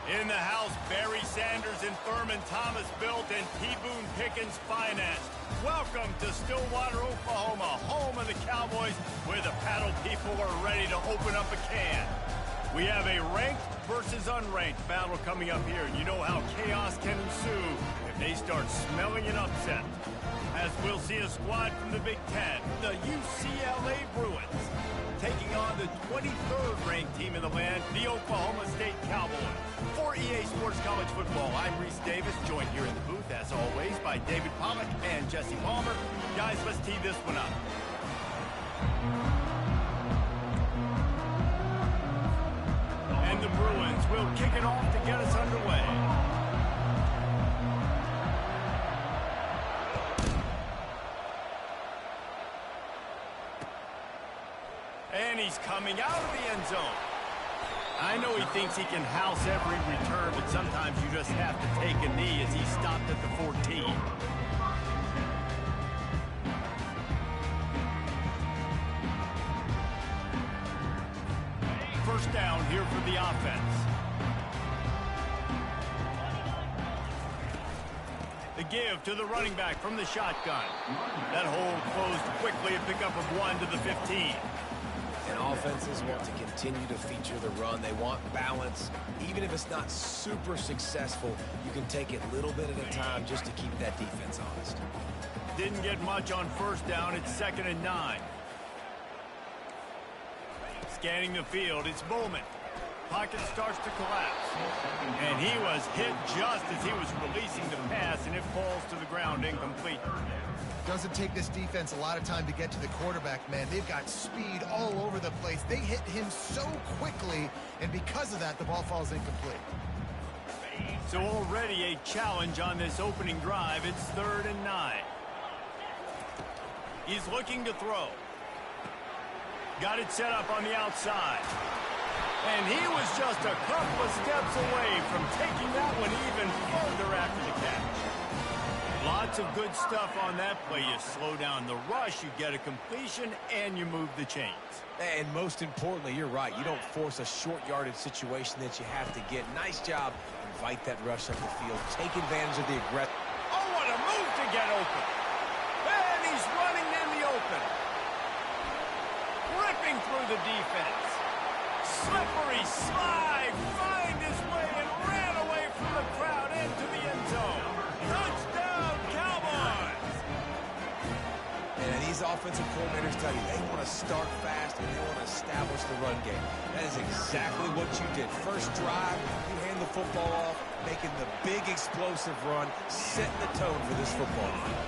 In the house, Barry Sanders and Thurman Thomas built and T. Boone Pickens financed. Welcome to Stillwater, Oklahoma, home of the Cowboys, where the paddle people are ready to open up a can. We have a ranked versus unranked battle coming up here. You know how chaos can ensue if they start smelling an upset. As we'll see a squad from the Big Ten, the UCLA Bruins, taking on the 23rd ranked team in the land, the Oklahoma State Cowboys. For EA Sports College Football, I'm Reese Davis, joined here in the booth, as always, by David Pollack and Jesse Palmer. Guys, let's tee this one up. And the Bruins will kick it off to get us underway. And he's coming out of the end zone. I know he thinks he can house every return, but sometimes you just have to take a knee as he stopped at the 14. First down here for the offense. The give to the running back from the shotgun. That hole closed quickly, a pickup of 1 to the 15. And offenses want to continue to feature the run. They want balance. Even if it's not super successful, you can take it little bit at a time just to keep that defense honest. Didn't get much on first down. It's 2nd and 9. Scanning the field, it's Bowman. Pocket starts to collapse. And he was hit just as he was releasing the pass, and it falls to the ground incomplete. Doesn't take this defense a lot of time to get to the quarterback, man. They've got speed all over the place. They hit him so quickly, and because of that, the ball falls incomplete. So already a challenge on this opening drive. It's 3rd and 9. He's looking to throw. Got it set up on the outside. And he was just a couple of steps away from taking that one even further after the catch. Lots of good stuff on that play. You slow down the rush, you get a completion, and you move the chains. And most importantly, you're right. You don't force a short yardage situation that you have to get. Nice job. Invite that rush up the field. Take advantage of the aggressive. Oh, what a move to get open. And he's running in the open. Ripping through the defense. Slippery slide. Find his way and ran away from the crowd into the end zone. Touchdown, Cowboys! And these offensive coordinators tell you they want to start fast and they want to establish the run game. That is exactly what you did. First drive, you hand the football off, making the big explosive run, setting the tone for this football game.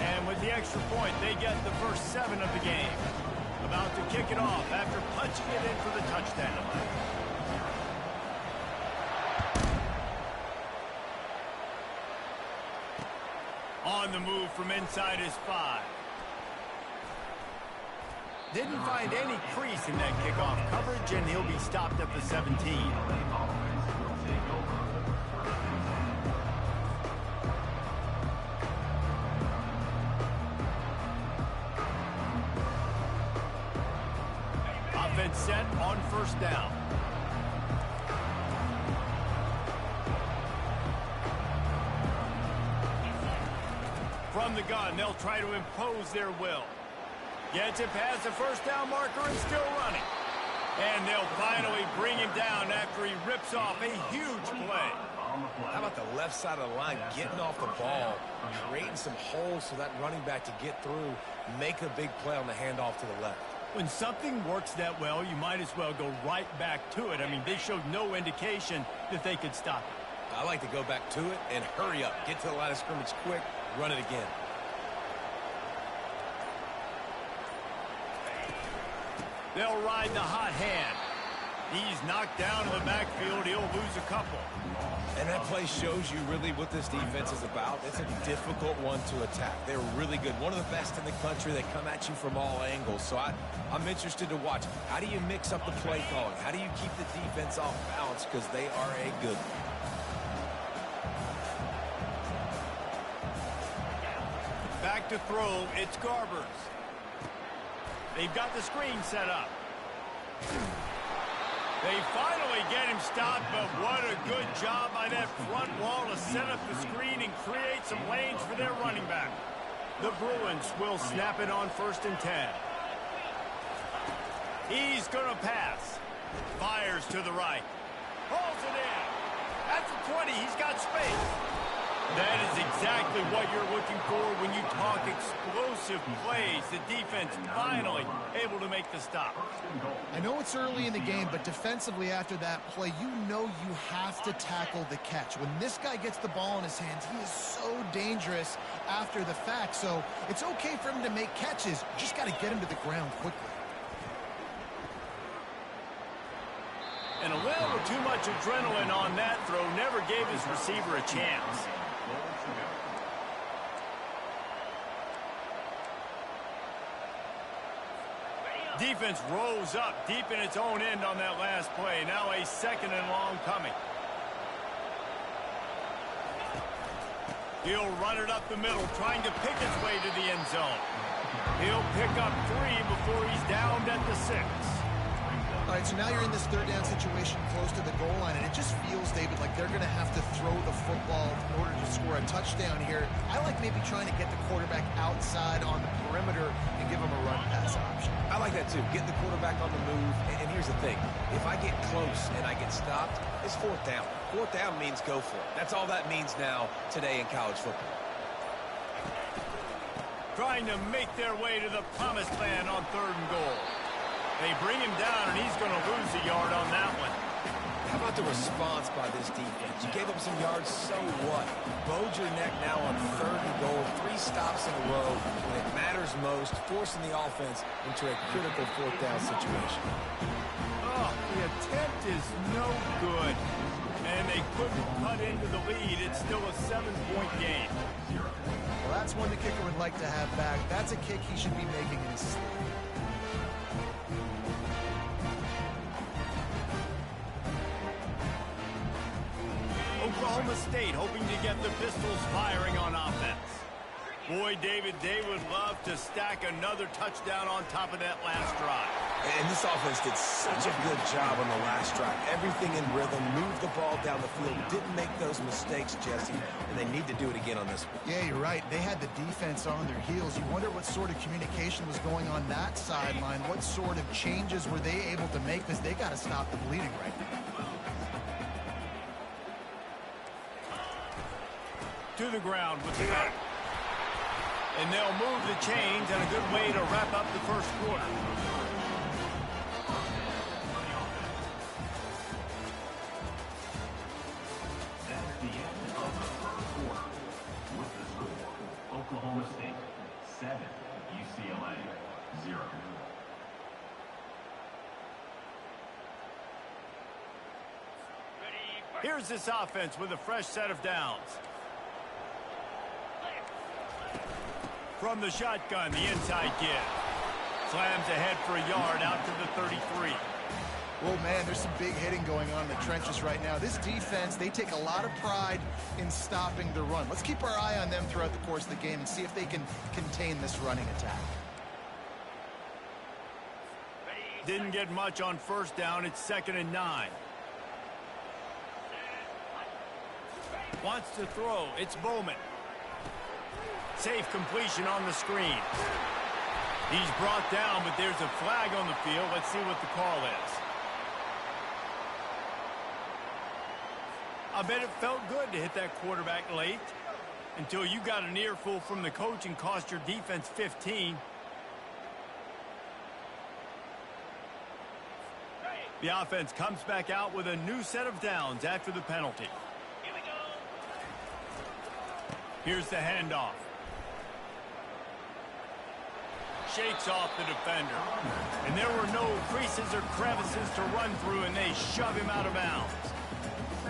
And with the extra point, they get the first 7 of the game. About to kick it off after punching it in for the touchdown. On the move from inside his 5. Didn't find any crease in that kickoff coverage, and he'll be stopped at the 17. Offense set on first down. From the gun, they'll try to impose their will. Gets it past the first down marker and still running. And they'll finally bring him down after he rips off a huge play. How about the left side of the line getting off the ball, creating some holes for that running back to get through, make a big play on the handoff to the left. When something works that well, you might as well go right back to it. I mean, they showed no indication that they could stop it. I like to go back to it and hurry up. Get to the line of scrimmage quick, run it again. They'll ride the hot hand. He's knocked down to the backfield. He'll lose a couple. And that play shows you really what this defense is about. It's a difficult one to attack. They're really good. One of the best in the country. They come at you from all angles. So I'm interested to watch. How do you mix up the play calling? How do you keep the defense off balance? Because they are a good one. Back to throw. It's Garbers. They've got the screen set up. They finally get him stopped, but what a good job by that front wall to set up the screen and create some lanes for their running back. The Bruins will snap it on 1st and 10. He's going to pass. Fires to the right. Pulls it in. At the 20, he's got space. That is exactly what you're looking for when you talk explosive plays. The defense finally able to make the stop. I know it's early in the game, but defensively after that play, you know you have to tackle the catch. When this guy gets the ball in his hands, he is so dangerous after the fact. So it's okay for him to make catches. You just got to get him to the ground quickly. And a little too much adrenaline on that throw never gave his receiver a chance. Defense rose up deep in its own end on that last play. Now a 2nd and long coming. He'll run it up the middle, trying to pick his way to the end zone. He'll pick up 3 before he's downed at the 6. All right, so now you're in this 3rd down situation close to the goal line, and it just feels, David, like they're going to have to throw the football in order to score a touchdown here. I like maybe trying to get the quarterback outside on the perimeter and give him a run-pass option. I like that, too. Get the quarterback on the move. And here's the thing. If I get close and I get stopped, it's 4th down. 4th down means go for it. That's all that means now today in college football. Trying to make their way to the promised land on 3rd and goal. They bring him down, and he's going to lose a yard on that one. How about the response by this defense? You gave up some yards, so what? Bowed your neck now on 3rd and goal, 3 stops in a row when it matters most, forcing the offense into a critical 4th down situation. Oh, the attempt is no good. And they couldn't cut into the lead. It's still a 7-point game. Well, that's one the kicker would like to have back. That's a kick he should be making in his sleep. Oklahoma State hoping to get the Pistols firing on offense. Boy, David, they would love to stack another touchdown on top of that last drive. And this offense did such a good job on the last drive. Everything in rhythm, moved the ball down the field, didn't make those mistakes, Jesse, and they need to do it again on this one. Yeah, you're right. They had the defense on their heels. You wonder what sort of communication was going on that sideline. What sort of changes were they able to make, because they got to stop the bleeding right now. To the ground with the back. And they'll move the chains, and a good way to wrap up the 1st quarter. That's the end of the 1st quarter. With the score, Oklahoma State 7, UCLA 0. Here's this offense with a fresh set of downs. From the shotgun, the inside give. Slams ahead for a yard out to the 33. Well, man, there's some big hitting going on in the trenches right now. This defense, they take a lot of pride in stopping the run. Let's keep our eye on them throughout the course of the game and see if they can contain this running attack. Didn't get much on 1st down. It's 2nd and 9. Wants to throw. It's Bowman. Safe completion on the screen. He's brought down, but there's a flag on the field. Let's see what the call is. I bet it felt good to hit that quarterback late until you got an earful from the coach and cost your defense 15. The offense comes back out with a new set of downs after the penalty. Here's the handoff. Shakes off the defender. And there were no creases or crevices to run through, and they shove him out of bounds.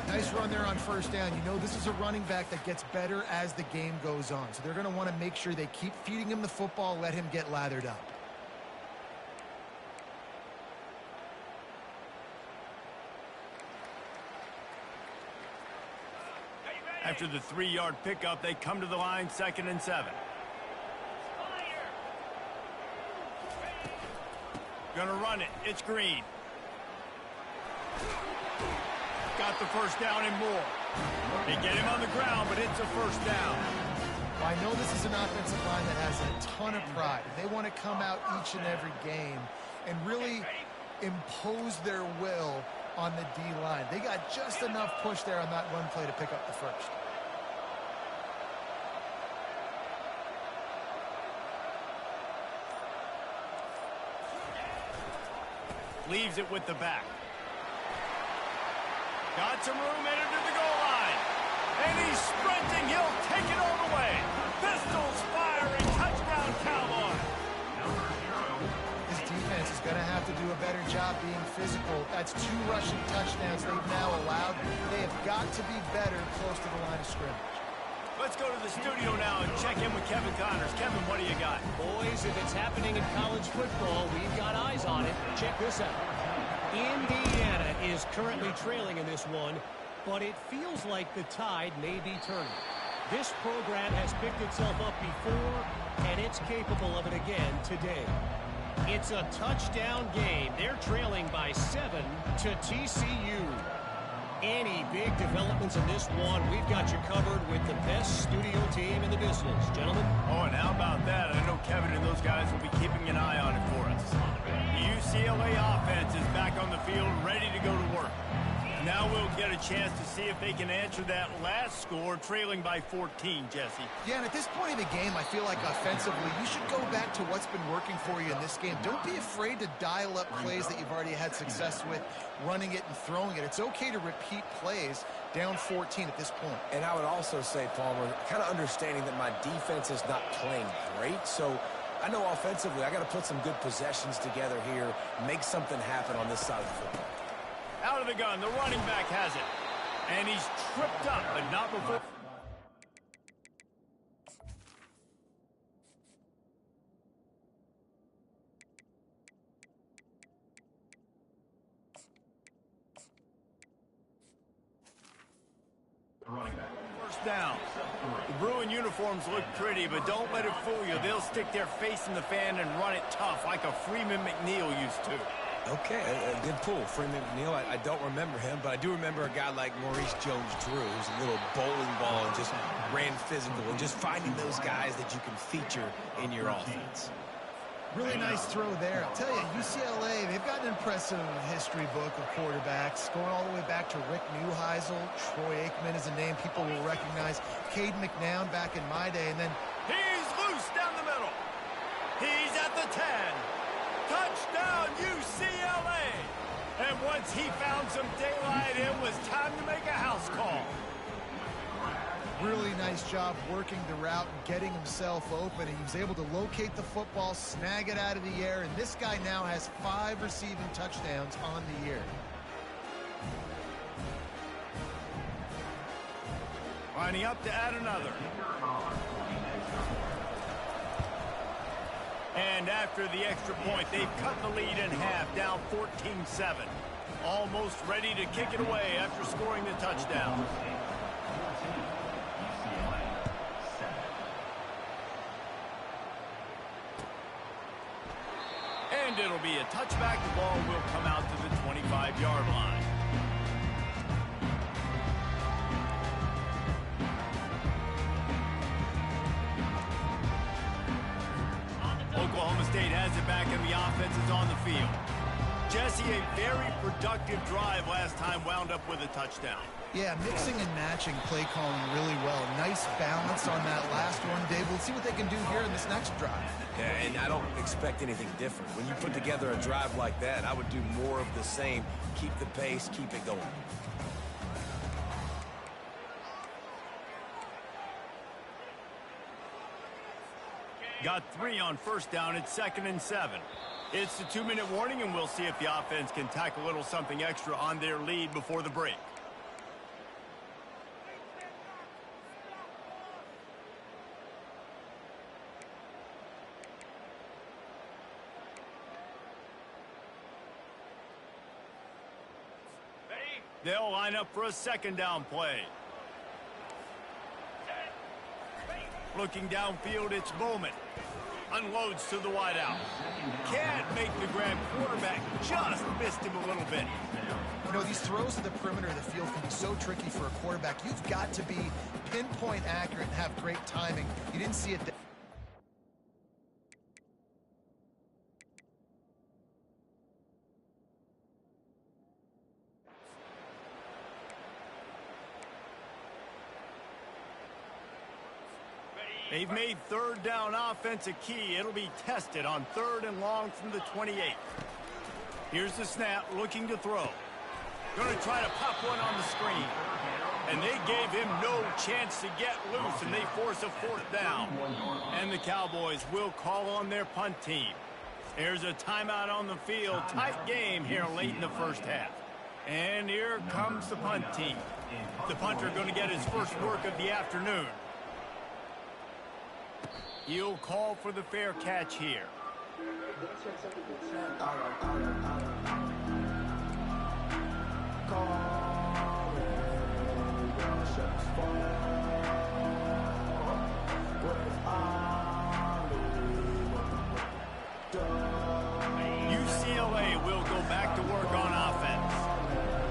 Nice run there on 1st down. You know, this is a running back that gets better as the game goes on. So they're going to want to make sure they keep feeding him the football, let him get lathered up. After the 3-yard pickup, they come to the line, 2nd and 7. Gonna run it. It's Green. got the first down and more. They get him on the ground, but it's a first down. Well, I know this is an offensive line that has a ton of pride. They want to come out each and every game and really impose their will on the D-line. They got just enough push there on that run play to pick up the first. Leaves it with the back. Got some room headed to the goal line. And he's sprinting. He'll take it all the way. Pistols firing. Touchdown, Cowboy. This defense is going to have to do a better job being physical. That's 2 rushing touchdowns they've now allowed. They have got to be better close to the line of scrimmage. Let's go to the studio now and check in with Kevin Connors. Kevin, what do you got? Boys, if it's happening in college football, we've got eyes on it. Check this out. Indiana is currently trailing in this one, but it feels like the tide may be turning. This program has picked itself up before, and it's capable of it again today. It's a touchdown game. They're trailing by 7 to TCU. Any big developments in this one, we've got you covered with the best studio team in the business, gentlemen. Oh, and how about that? I know Kevin and those guys will be keeping an eye on it for us. The UCLA offense is back on the field, ready to go to work. Now we'll get a chance to see if they can answer that last score, trailing by 14, Jesse. Yeah, and at this point in the game, I feel like offensively, you should go back to what's been working for you in this game. Don't be afraid to dial up plays that you've already had success with, running it and throwing it. It's okay to repeat plays down 14 at this point. And I would also say, Palmer, kind of understanding that my defense is not playing great, so I know offensively I got to put some good possessions together here, make something happen on this side of the football. Out of the gun, the running back has it. And he's tripped up, but not before. First down. The Bruin uniforms look pretty, but don't let it fool you. They'll stick their face in the fan and run it tough like a Freeman McNeil used to. Okay, a good pull. Freeman McNeil, I don't remember him, but I do remember a guy like Maurice Jones-Drew, who's a little bowling ball and just ran physical, and just finding those guys that you can feature in your offense. Really nice throw there. I'll tell you, UCLA, they've got an impressive history book of quarterbacks, going all the way back to Rick Neuheisel. Troy Aikman is a name people will recognize. Cade McNown back in my day, and then He's loose down the middle. He's at the 10. Touchdown, UCLA! And once he found some daylight, it was time to make a house call. really nice job working the route and getting himself open. He was able to locate the football, snag it out of the air, and this guy now has 5 receiving touchdowns on the year. Lining up to add another. And after the extra point, they've cut the lead in half, down 14-7. Almost ready to kick it away after scoring the touchdown. And it'll be a touchback. The ball will come out to the 25-yard line. Oklahoma State has it back and the offense is on the field. Jesse, a very productive drive last time, wound up with a touchdown. Yeah, mixing and matching play calling really well. Nice balance on that last one, Dave. We'll see what they can do here in this next drive. Yeah, and I don't expect anything different. When you put together a drive like that, I would do more of the same. Keep the pace, keep it going. Got 3 on first down. It's 2nd and 7. It's the 2-minute warning, and we'll see if the offense can tack a little something extra on their lead before the break. They'll line up for a 2nd down play. Looking downfield, it's Bowman. Unloads to the wideout. Can't make the grab. Quarterback just missed him a little bit. You know, these throws to the perimeter of the field can be so tricky for a quarterback. You've got to be pinpoint accurate and have great timing. You didn't see it there. They've made third down offense a key. It'll be tested on 3rd and long from the 28. Here's the snap, looking to throw. Going to try to pop one on the screen. And they gave him no chance to get loose, and they force a 4th down. And the Cowboys will call on their punt team. There's a timeout on the field. Tight game here late in the first half. And here comes the punt team. The punter going to get his first work of the afternoon. He'll call for the fair catch here. UCLA will go back to work on offense.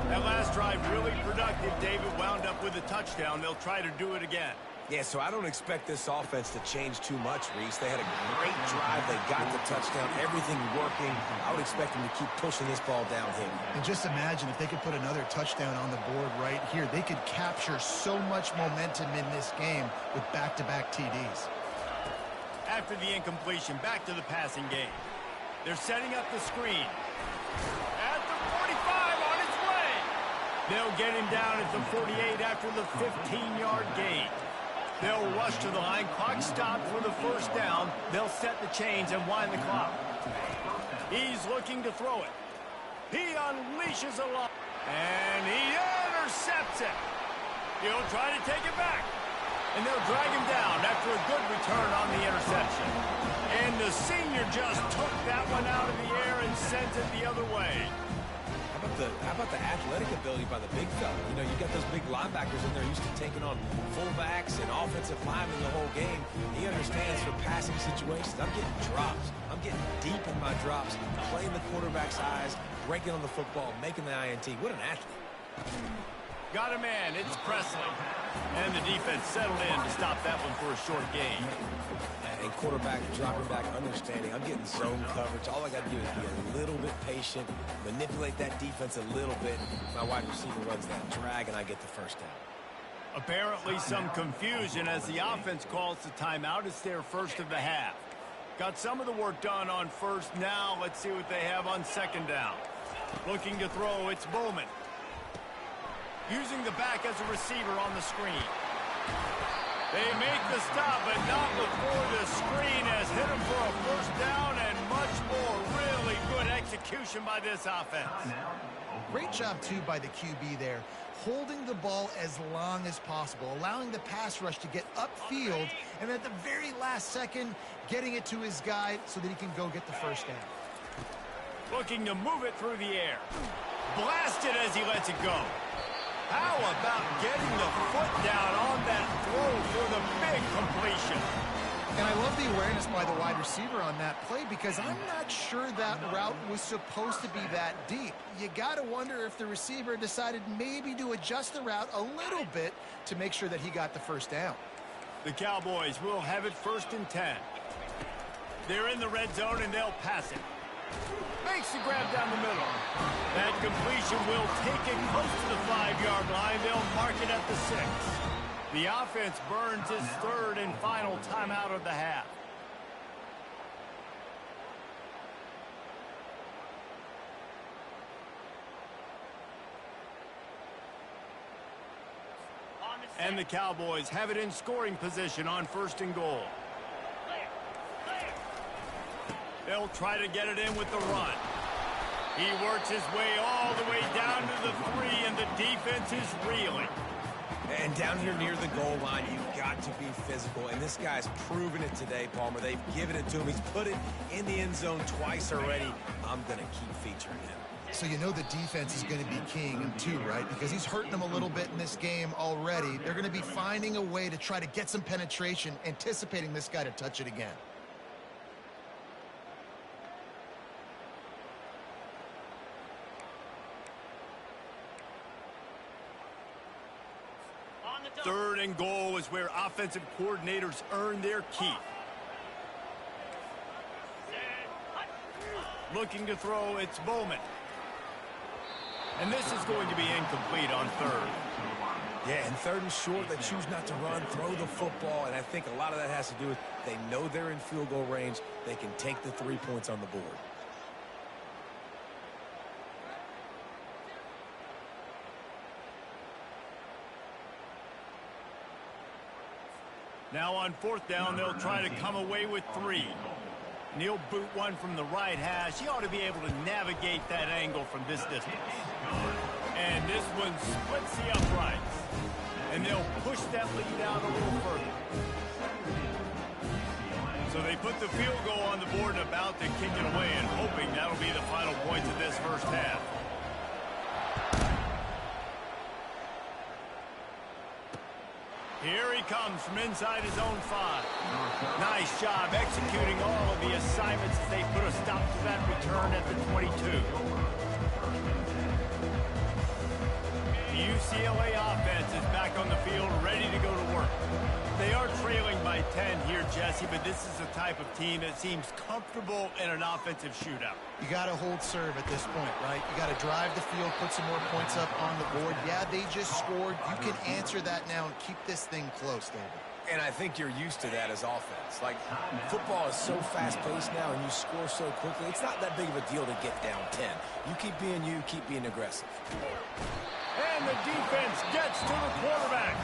That last drive really productive. David wound up with a touchdown. They'll try to do it again. Yeah, so I don't expect this offense to change too much, Reese. They had a great drive. They got the touchdown. Everything working. I would expect them to keep pushing this ball downhill. And just imagine if they could put another touchdown on the board right here. They could capture so much momentum in this game with back-to-back TDs. After the incompletion, back to the passing game. They're setting up the screen. At the 45, on its way. They'll get him down at the 48 after the 15-yard gain. They'll rush to the line. Clock stopped for the first down. They'll set the chains and wind the clock. He's looking to throw it. He unleashes a lot. And he intercepts it. He'll try to take it back. And they'll drag him down after a good return on the interception. And the senior just took that one out of the air and sent it the other way. How about the athletic ability by the big fella? You know, you got those big linebackers in there used to taking on fullbacks and offensive linemen the whole game. He understands for passing situations. I'm getting drops. I'm getting deep in my drops, playing the quarterback's eyes, breaking on the football, making the INT. What an athlete. Got a man. It's Presley. And the defense settled in to stop that one for a short gain. And quarterback dropping back, understanding. I'm getting zone coverage. All I got to do is be a little bit patient, manipulate that defense a little bit. My wide receiver runs that drag, and I get the first down. Apparently some confusion as the offense calls the timeout. It's their first of the half. Got some of the work done on first. Now let's see what they have on second down. Looking to throw, it's Bowman. Using the back as a receiver on the screen. They make the stop, but not before the screen has hit him for a first down and much more. Really good execution by this offense. Great job, too, by the QB there. Holding the ball as long as possible, allowing the pass rush to get upfield, and at the very last second, getting it to his guy so that he can go get the first down. Looking to move it through the air. Blasted as he lets it go. How about getting the foot down on that throw for the big completion? And I love the awareness by the wide receiver on that play because I'm not sure that route was supposed to be that deep. You got to wonder if the receiver decided maybe to adjust the route a little bit to make sure that he got the first down. The Cowboys will have it 1st and 10. They're in the red zone and they'll pass it. Makes the grab down the middle. That completion will take it close to the 5-yard line. They'll mark it at the 6. The offense burns its 3rd and final timeout of the half. And the Cowboys have it in scoring position on 1st and goal. They'll try to get it in with the run. He works his way all the way down to the 3, and the defense is reeling. And down here near the goal line, you've got to be physical. And this guy's proven it today, Palmer. They've given it to him. He's put it in the end zone twice already. I'm going to keep featuring him. So you know the defense is going to be keying him too, right? Because he's hurting them a little bit in this game already. They're going to be finding a way to try to get some penetration, anticipating this guy to touch it again. Third and goal is where offensive coordinators earn their keep. Looking to throw, it's Bowman. And this is going to be incomplete on third. Yeah, and third and short, they choose not to run, throw the football, and I think a lot of that has to do with they know they're in field goal range. They can take the 3 points on the board. Now on fourth down, they'll try to come away with 3. And he'll boot one from the right hash. He ought to be able to navigate that angle from this distance. And this one splits the uprights. And they'll push that lead out a little further. So they put the field goal on the board and about to kick it away and hoping that'll be the final points of this first half. Here he comes from inside his own 5. Nice job executing all of the assignments as they put a stop to that return at the 22. The UCLA offense is back on the field, ready to go to work. They are trailing by 10 here, Jesse, but this is the type of team that seems comfortable in an offensive shootout. You got to hold serve at this point, right? You got to drive the field, put some more points up on the board. Yeah, they just scored. You can answer that now and keep this thing close, David. And I think you're used to that as offense. Like, football is so fast-paced now and you score so quickly, it's not that big of a deal to get down 10. You keep being you, keep being aggressive. And the defense gets to the quarterback.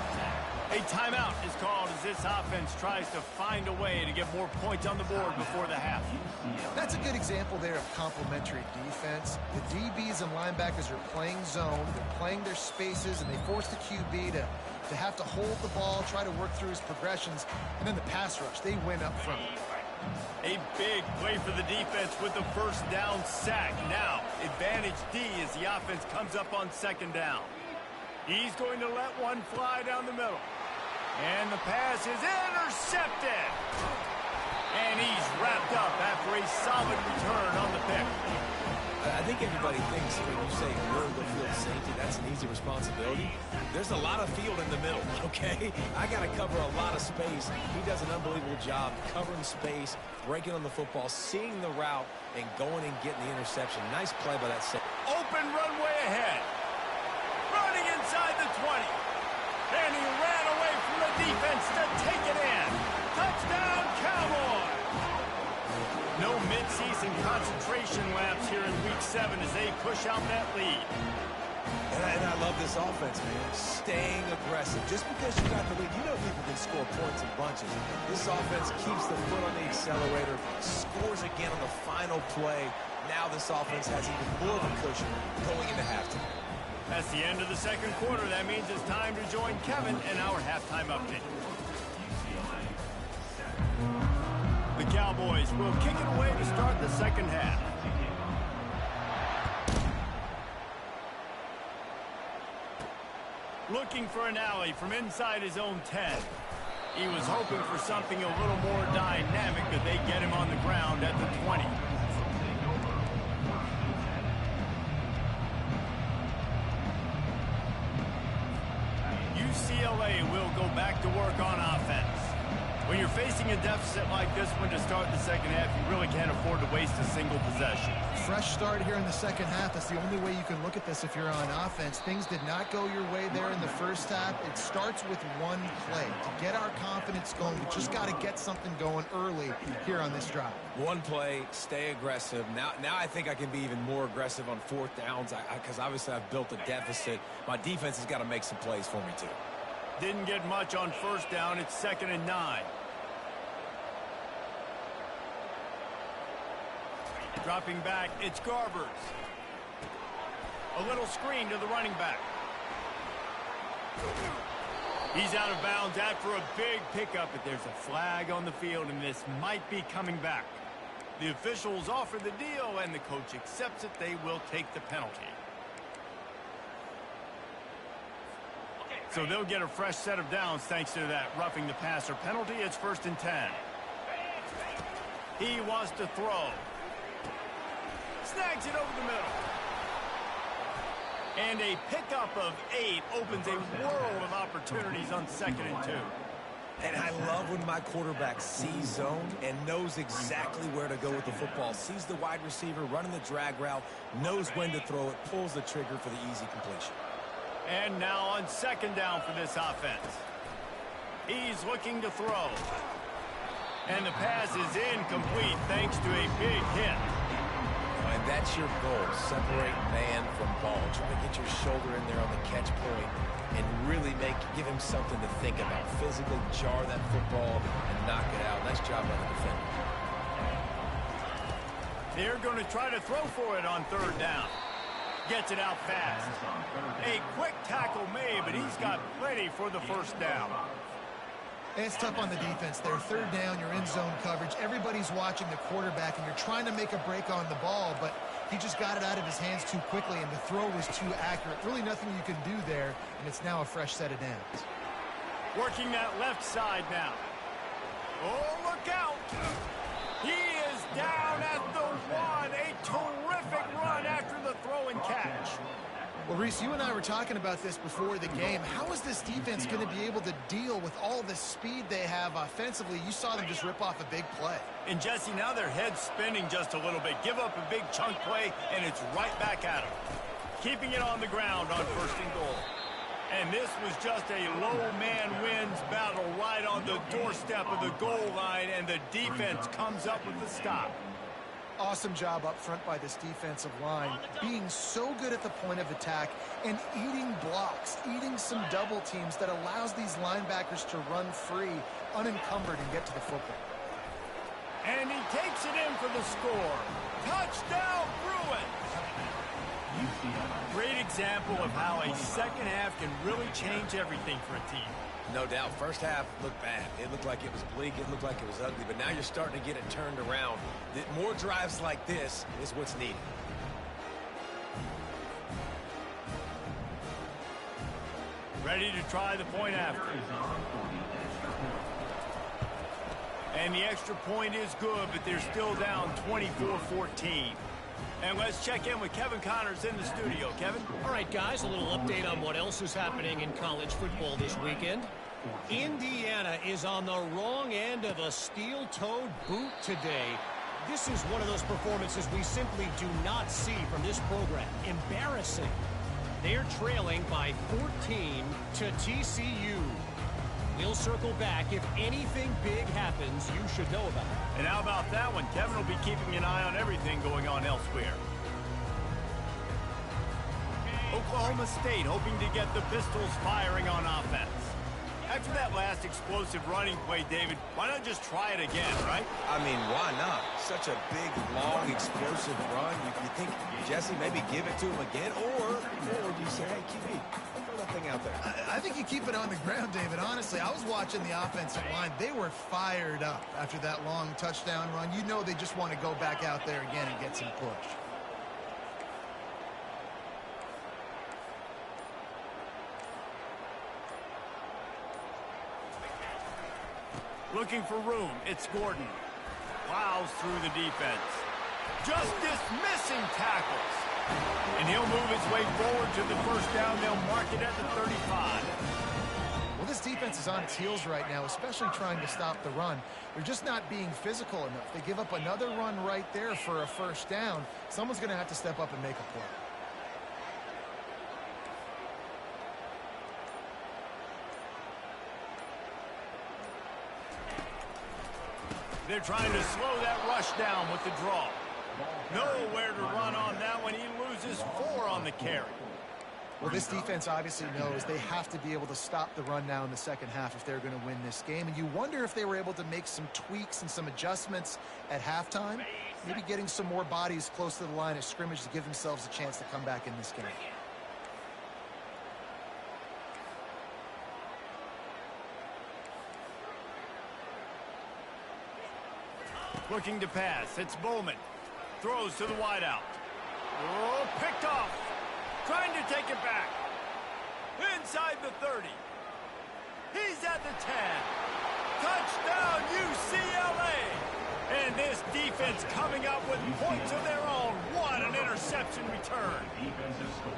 A timeout is called as this offense tries to find a way to get more points on the board before the half. That's a good example there of complementary defense. The DBs and linebackers are playing zone, they're playing their spaces, and they force the QB to have to hold the ball, try to work through his progressions, and then the pass rush, they win up front. A big play for the defense with the first down sack. Now, advantage D as the offense comes up on second down. He's going to let one fly down the middle. And the pass is intercepted. And he's wrapped up after a solid return on the pick. I think everybody thinks when you say middle of the field safety, that's an easy responsibility. There's a lot of field in the middle, okay? I got to cover a lot of space. He does an unbelievable job covering space, breaking on the football, seeing the route, and going and getting the interception. Nice play by that safety. Open runway ahead. Running inside the 20. And he ran away from the defense to take it in. Touchdown, Cowboys! No mid-season concentration laps here in Week 7 as they push out that lead. And I love this offense, man. Staying aggressive. Just because you got the lead, you know people can score points in bunches. This offense keeps the foot on the accelerator, scores again on the final play. Now this offense has even more of a cushion going into halftime. That's the end of the second quarter. That means it's time to join Kevin in our halftime update. The Cowboys will kick it away to start the second half. Looking for an alley from inside his own 10. He was hoping for something a little more dynamic, but they get him on the ground at the 20. UCLA will go back to work on offense. When you're facing a deficit like this one to start the second half, you really can't afford to waste a single possession. Fresh start here in the second half. That's the only way you can look at this if you're on offense. Things did not go your way there in the first half. It starts with one play. To get our confidence going, we just got to get something going early here on this drive. One play, stay aggressive. Now I think I can be even more aggressive on fourth downs because obviously I've built a deficit. My defense has got to make some plays for me too. Didn't get much on first down. It's 2nd and 9. Dropping back, it's Garbers. A little screen to the running back. He's out of bounds after a big pickup, but there's a flag on the field, and this might be coming back. The officials offer the deal, and the coach accepts it. They will take the penalty. So they'll get a fresh set of downs thanks to that roughing the passer penalty. It's 1st and 10. He wants to throw. Snags it over the middle. And a pickup of 8 opens a world of opportunities on 2nd and 2. And I love when my quarterback sees zone and knows exactly where to go with the football. Sees the wide receiver running the drag route, knows when to throw it, pulls the trigger for the easy completion. And now on 2nd down for this offense. He's looking to throw. And the pass is incomplete thanks to a big hit. And that's your goal, separate man from ball. Try to get your shoulder in there on the catch point and really give him something to think about. Physically jar that football and knock it out. Nice job by the defender. They're going to try to throw for it on 3rd down. Gets it out fast. A quick tackle made, but he's got plenty for the 1st down. It's tough on the defense there. 3rd down, you're in zone coverage. Everybody's watching the quarterback, and you're trying to make a break on the ball, but he just got it out of his hands too quickly, and the throw was too accurate. Really nothing you can do there, and it's now a fresh set of downs. Working that left side now. Oh, look out! He is down at the 1. A terrific run after the throw and catch. Well, Reese, you and I were talking about this before the game. How is this defense going to be able to deal with all the speed they have offensively? You saw them just rip off a big play. And, Jesse, now their head's spinning just a little bit. Give up a big chunk play, and it's right back at them. Keeping it on the ground on 1st and goal. And this was just a low man wins battle right on the doorstep of the goal line, and the defense comes up with the stop. Awesome job up front by this defensive line, being so good at the point of attack and eating blocks, eating some double teams that allows these linebackers to run free, unencumbered, and get to the football. And he takes it in for the score. Touchdown, Bruins! Great example of how a 2nd half can really change everything for a team. No doubt. 1st half looked bad. It looked like it was bleak. It looked like it was ugly. But now you're starting to get it turned around. More drives like this is what's needed. Ready to try the point after. And the extra point is good, but they're still down 24-14. And let's check in with Kevin Connors in the studio. Kevin? All right, guys, a little update on what else is happening in college football this weekend. Indiana is on the wrong end of a steel-toed boot today. This is one of those performances we simply do not see from this program. Embarrassing. They're trailing by 14 to TCU. We'll circle back. If anything big happens, you should know about it. And how about that one? Kevin will be keeping an eye on everything going on elsewhere. Oklahoma State hoping to get the Pistols firing on offense. After that last explosive running play, David, why not just try it again, right? I mean, why not? Such a big, long, explosive run. You think, Jesse, maybe give it to him again? Or do you say, hey, QB, throw that thing out there? I think you keep it on the ground, David. Honestly, I was watching the offensive line. They were fired up after that long touchdown run. You know they just want to go back out there again and get some push. Looking for room. It's Gordon. Plows through the defense. Just dismissing tackles. And he'll move his way forward to the 1st down. They'll mark it at the 35. Well, this defense is on its heels right now, especially trying to stop the run. They're just not being physical enough. They give up another run right there for a 1st down. Someone's going to have to step up and make a play. They're trying to slow that rush down with the draw. Nowhere to run on that one. He loses 4 on the carry. Well, this defense obviously knows they have to be able to stop the run now in the 2nd half if they're going to win this game. And you wonder if they were able to make some tweaks and some adjustments at halftime. Maybe getting some more bodies close to the line of scrimmage to give themselves a chance to come back in this game. Looking to pass. It's Bowman. Throws to the wideout. Oh, picked off. Trying to take it back. Inside the 30. He's at the 10. Touchdown, UCLA. And this defense coming up with points of their own. What an interception return. Defensive score.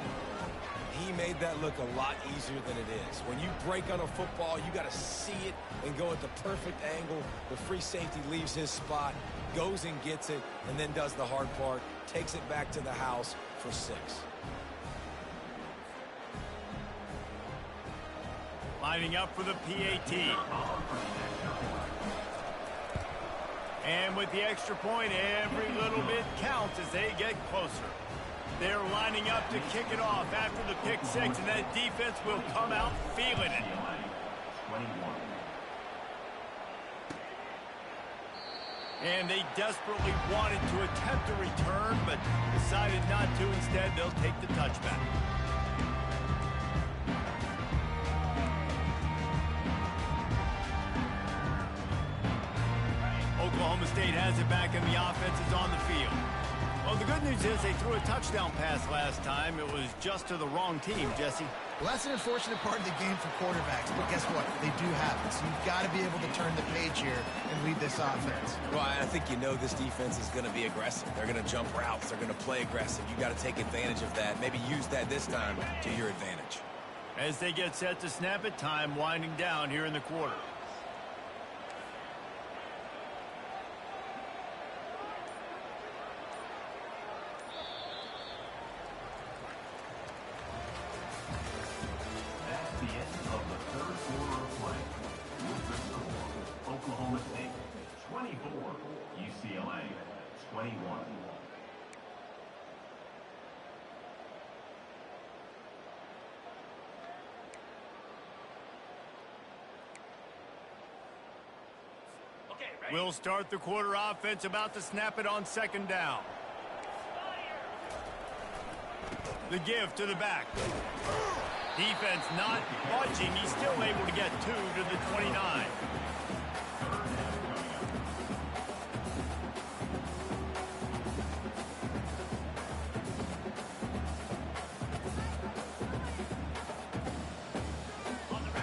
He made that look a lot easier than it is. When you break on a football, you got to see it and go at the perfect angle. The free safety leaves his spot, goes and gets it, and then does the hard part, takes it back to the house for 6. Lining up for the PAT. And with the extra point, every little bit counts as they get closer. They're lining up to kick it off after the pick 6, and that defense will come out feeling it. 21. And they desperately wanted to attempt a return, but decided not to. Instead, they'll take the touchback. Oklahoma State has it back, and the offense is on the field. Well, the good news is they threw a touchdown pass last time. It was just to the wrong team, Jesse. Well, that's an unfortunate part of the game for quarterbacks, but guess what? They do have it, so you've got to be able to turn the page here and lead this offense. Well, I think you know this defense is going to be aggressive. They're going to jump routes. They're going to play aggressive. You got to take advantage of that. Maybe use that this time to your advantage. As they get set to snap it, time winding down here in the quarter. That's the end of the third quarter of play. With the score, Oklahoma State 24, UCLA 21. We'll start the quarter offense, about to snap it on 2nd down. The give to the back. Defense not budging. He's still able to get 2 to the 29.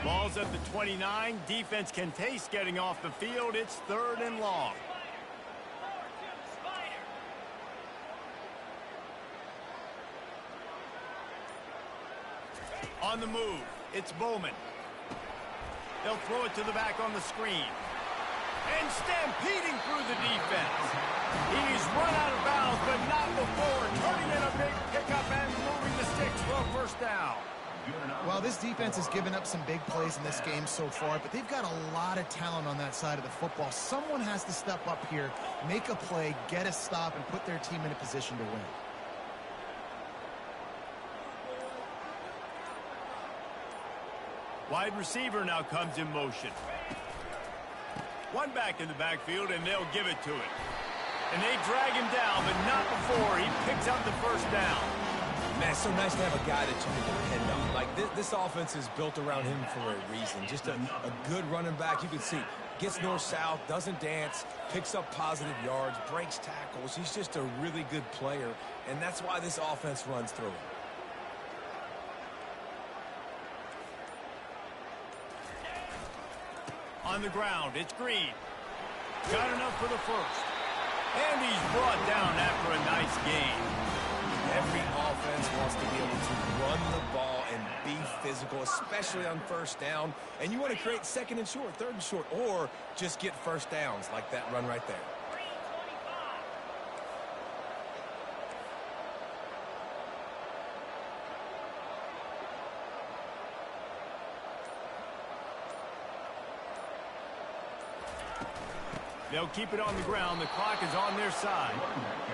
Ball's at the 29. Defense can taste getting off the field. It's 3rd and long. On the move, it's Bowman. They'll throw it to the back on the screen. And stampeding through the defense. He's run out of bounds, but not before. Turning in a big pickup and moving the sticks for a 1st down. Well, this defense has given up some big plays in this game so far, but they've got a lot of talent on that side of the football. Someone has to step up here, make a play, get a stop, and put their team in a position to win. Wide receiver now comes in motion. One back in the backfield, and they'll give it to it. And they drag him down, but not before he picks up the 1st down. Man, it's so nice to have a guy that you can depend on. Like, this offense is built around him for a reason. Just a good running back. You can see, gets north-south, doesn't dance, picks up positive yards, breaks tackles. He's just a really good player, and that's why this offense runs through him. On the ground, it's Green. Got enough for the 1st. And he's brought down after a nice gain. Every offense wants to be able to run the ball and be physical, especially on 1st down. And you want to create 2nd and short, 3rd and short, or just get 1st downs like that run right there. They'll keep it on the ground. The clock is on their side.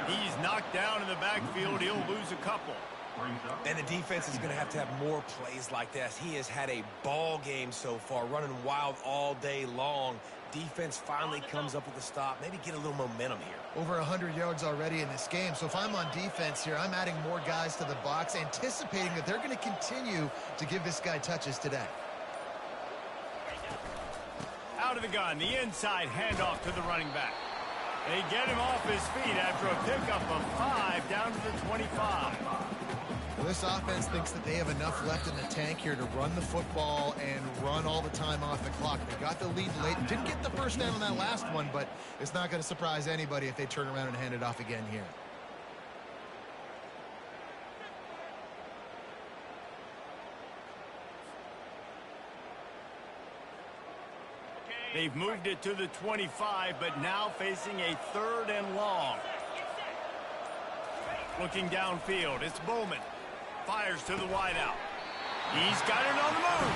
He's knocked down in the backfield. He'll lose a couple. And the defense is going to have more plays like that. He has had a ball game so far, running wild all day long. Defense finally comes up with a stop. Maybe get a little momentum here. Over 100 yards already in this game. So if I'm on defense here, I'm adding more guys to the box, anticipating that they're going to continue to give this guy touches today. Out of the gun, the inside handoff to the running back. They get him off his feet after a pickup of 5 down to the 25. Well, this offense thinks that they have enough left in the tank here to run the football and run all the time off the clock. They got the lead late. Didn't get the first down on that last one, but it's not going to surprise anybody if they turn around and hand it off again here. They've moved it to the 25, but now facing a 3rd and long. Looking downfield, it's Bowman. Fires to the wideout. He's got it on the move.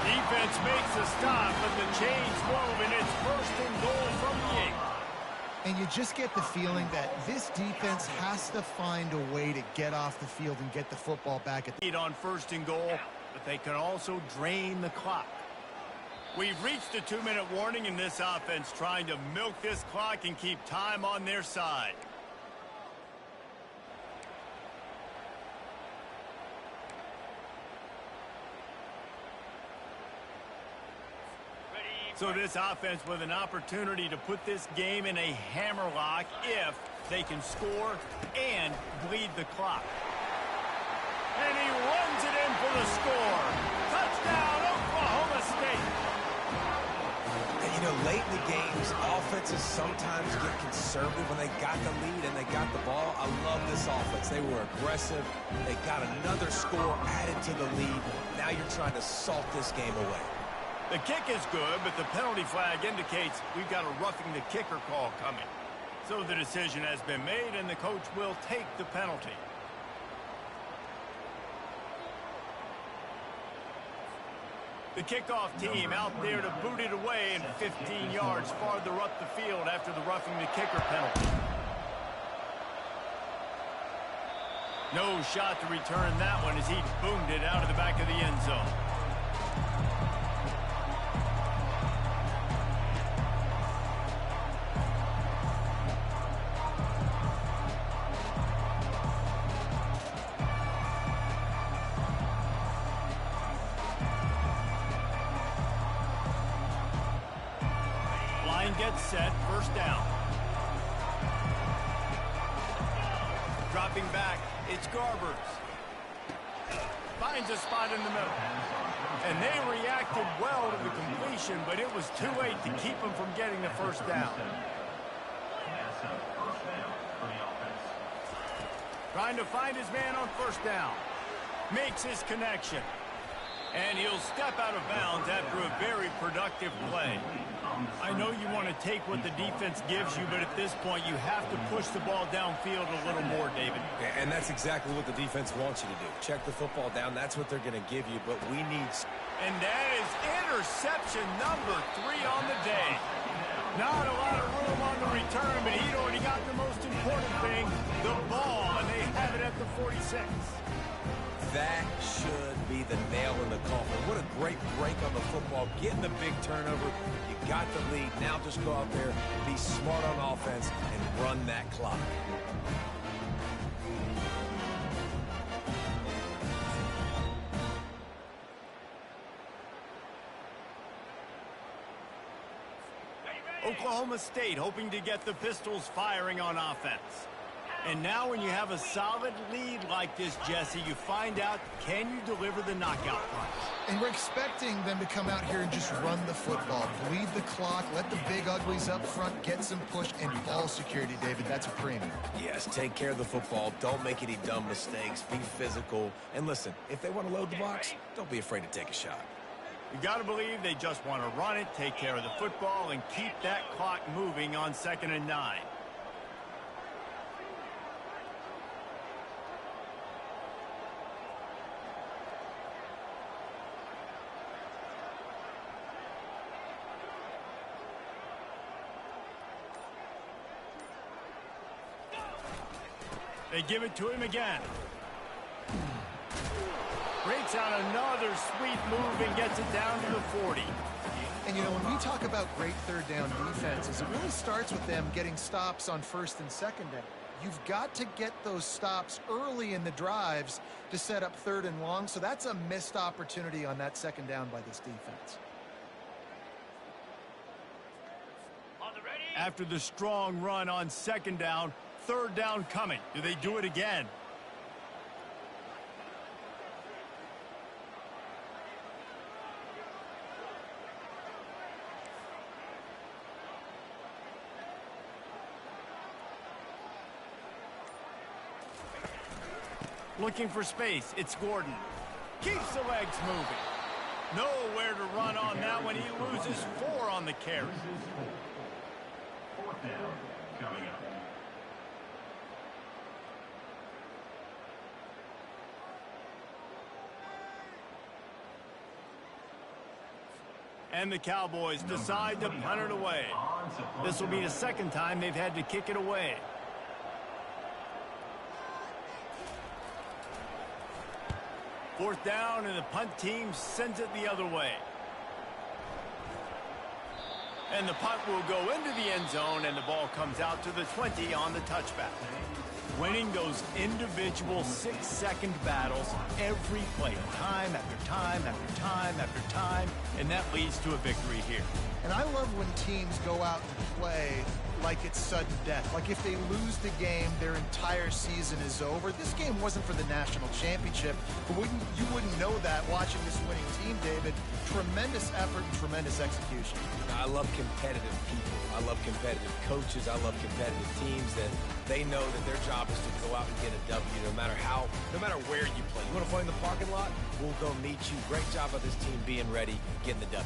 Defense makes a stop, but the chains move, and it's 1st and goal from the 8. And you just get the feeling that this defense has to find a way to get off the field and get the football back at the lead on 1st and goal, but they can also drain the clock. We've reached the 2-minute warning in this offense, trying to milk this clock and keep time on their side. So this offense with an opportunity to put this game in a hammerlock if they can score and bleed the clock. And he runs it in for the score. Touchdown, Oklahoma State. And, you know, late in the games, offenses sometimes get conservative when they got the lead and they got the ball. I love this offense. They were aggressive. They got another score added to the lead. Now you're trying to salt this game away. The kick is good, but the penalty flag indicates we've got a roughing the kicker call coming. So the decision has been made, and the coach will take the penalty. The kickoff team out there to boot it away and 15 yards farther up the field after the roughing the kicker penalty. No shot to return that one as he boomed it out of the back of the end zone. Gets set, 1st down. Dropping back, it's Garbers. Finds a spot in the middle. And they reacted well to the completion, but it was too late to keep them from getting the 1st down. Trying to find his man on 1st down. Makes his connection. And he'll step out of bounds after a very productive play. I know you want to take what the defense gives you, but at this point you have to push the ball downfield a little more, David. Yeah, and that's exactly what the defense wants you to do. Check the football down. That's what they're going to give you, but we need... And that is interception number 3 on the day. Not a lot of room on the return, but he'd already got the most important thing, the ball, and they have it at the 46. That should be the nail in the coffin. What a great break on the football. Getting the big turnover. You got the lead. Now just go out there, be smart on offense, and run that clock. Oklahoma State hoping to get the Pistols firing on offense. And now when you have a solid lead like this, Jesse, you find out, can you deliver the knockout punch? And we're expecting them to come out here and just run the football, bleed the clock, let the big uglies up front get some push, and ball security, David. That's a premium. Yes, take care of the football. Don't make any dumb mistakes. Be physical. And listen, if they want to load the box, don't be afraid to take a shot. You got to believe they just want to run it, take care of the football, and keep that clock moving on 2nd and 9. They give it to him again. Breaks out another sweet move and gets it down to the 40. And, you know, when we talk about great 3rd down defenses, it really starts with them getting stops on 1st and 2nd down. You've got to get those stops early in the drives to set up 3rd and long, so that's a missed opportunity on that 2nd down by this defense. On the ready, After the strong run on second down, third down coming. Do they do it again? Looking for space. It's Gordon. Keeps the legs moving. Nowhere to run on that one. He loses 4 on the carry. Fourth down coming up. And the Cowboys decide to punt it away. This will be the second time they've had to kick it away. Fourth down, and the punt team sends it the other way. And the punt will go into the end zone, and the ball comes out to the 20 on the touchback. Winning those individual 6-second battles every play, time after time after time after time, and that leads to a victory here. And I love when teams go out and play like it's sudden death. Like if they lose the game, their entire season is over. This game wasn't for the national championship, but you wouldn't know that watching this winning team, David. Tremendous effort and tremendous execution. I love competitive people. I love competitive coaches. I love competitive teams that they know that their job is to go out and get a W no matter where you play. You want to play in the parking lot? We'll go meet you. Great job by this team being ready, getting the W.